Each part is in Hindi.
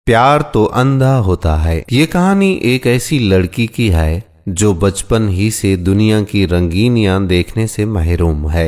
प्यार तो अंधा होता है। ये कहानी एक ऐसी लड़की की है जो बचपन ही से दुनिया की रंगीनियां देखने से महरूम है।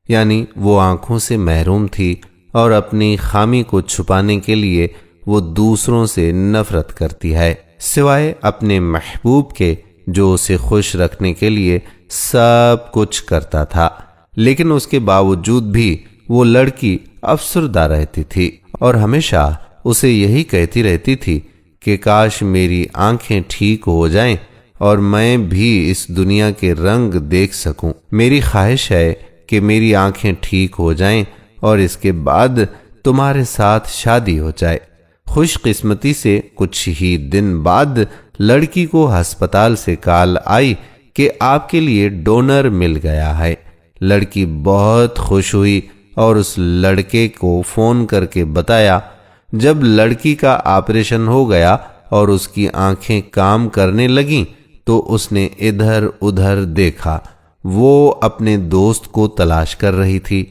यानी वो आंखों से महरूम थी और अपनी खामी को छुपाने के लिए वो दूसरों से नफरत करती है, सिवाय अपने महबूब के जो उसे खुश रखने के लिए सब कुछ करता था। लेकिन उसके बावजूद भी वो लड़की अफसरदा रहती थी और हमेशा उसे यही कहती रहती थी कि काश मेरी आंखें ठीक हो जाएं और मैं भी इस दुनिया के रंग देख सकूं। मेरी ख्वाहिश है कि मेरी आंखें ठीक हो जाएं और इसके बाद तुम्हारे साथ शादी हो जाए। खुशकिस्मती से कुछ ही दिन बाद लड़की को अस्पताल से कॉल आई कि आपके लिए डोनर मिल गया है। लड़की बहुत खुश हुई और उस लड़के को फोन करके बताया। जब लड़की का ऑपरेशन हो गया और उसकी आंखें काम करने लगीं तो उसने इधर उधर देखा। वो अपने दोस्त को तलाश कर रही थी।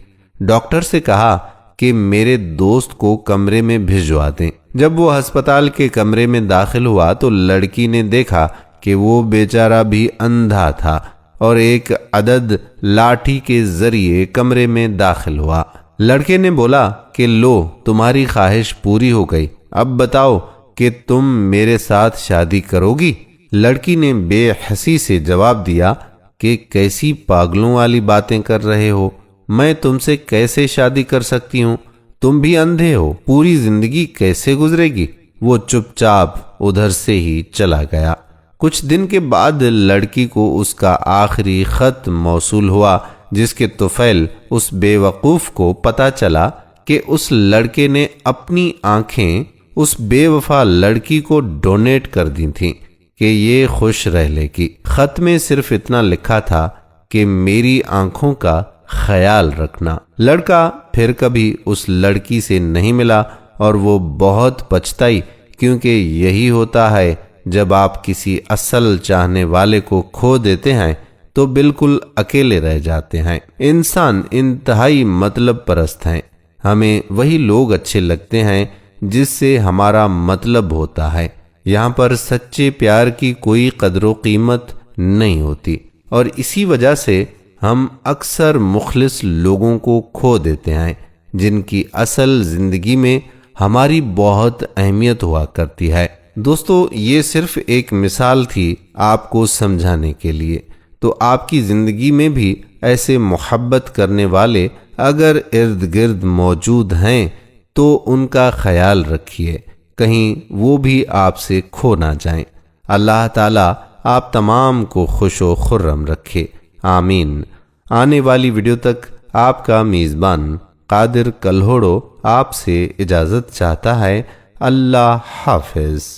डॉक्टर से कहा कि मेरे दोस्त को कमरे में भिजवा दें। जब वो अस्पताल के कमरे में दाखिल हुआ तो लड़की ने देखा कि वो बेचारा भी अंधा था और एक अदद लाठी के जरिए कमरे में दाखिल हुआ। लड़के ने बोला कि लो, तुम्हारी ख्वाहिश पूरी हो गई, अब बताओ कि तुम मेरे साथ शादी करोगी। लड़की ने बेहसी से जवाब दिया कि कैसी पागलों वाली बातें कर रहे हो, मैं तुमसे कैसे शादी कर सकती हूँ, तुम भी अंधे हो, पूरी जिंदगी कैसे गुजरेगी। वो चुपचाप उधर से ही चला गया। कुछ दिन के बाद लड़की को उसका आखिरी खत मौसूल हुआ जिसके तुफैल उस बेवकूफ को पता चला कि उस लड़के ने अपनी आंखें उस बेवफा लड़की को डोनेट कर दी थीं कि ये खुश रह लेगी। खत में सिर्फ इतना लिखा था कि मेरी आंखों का ख्याल रखना। लड़का फिर कभी उस लड़की से नहीं मिला और वो बहुत पछताई, क्योंकि यही होता है जब आप किसी असल चाहने वाले को खो देते हैं तो बिल्कुल अकेले रह जाते हैं। इंसान इंतहाई मतलब परस्त हैं। हमें वही लोग अच्छे लगते हैं जिससे हमारा मतलब होता है। यहाँ पर सच्चे प्यार की कोई कदर कीमत नहीं होती और इसी वजह से हम अक्सर मुखलिस लोगों को खो देते हैं जिनकी असल जिंदगी में हमारी बहुत अहमियत हुआ करती है। दोस्तों, ये सिर्फ एक मिसाल थी आपको समझाने के लिए। तो आपकी जिंदगी में भी ऐसे मोहब्बत करने वाले अगर इर्द गिर्द मौजूद हैं तो उनका ख्याल रखिए, कहीं वो भी आपसे खो ना जाएं। अल्लाह ताला आप तमाम को खुश व खुर्रम रखे, आमीन। आने वाली वीडियो तक आपका मेज़बान कादिर कल्होड़ो आपसे इजाज़त चाहता है। अल्लाह हाफिज़।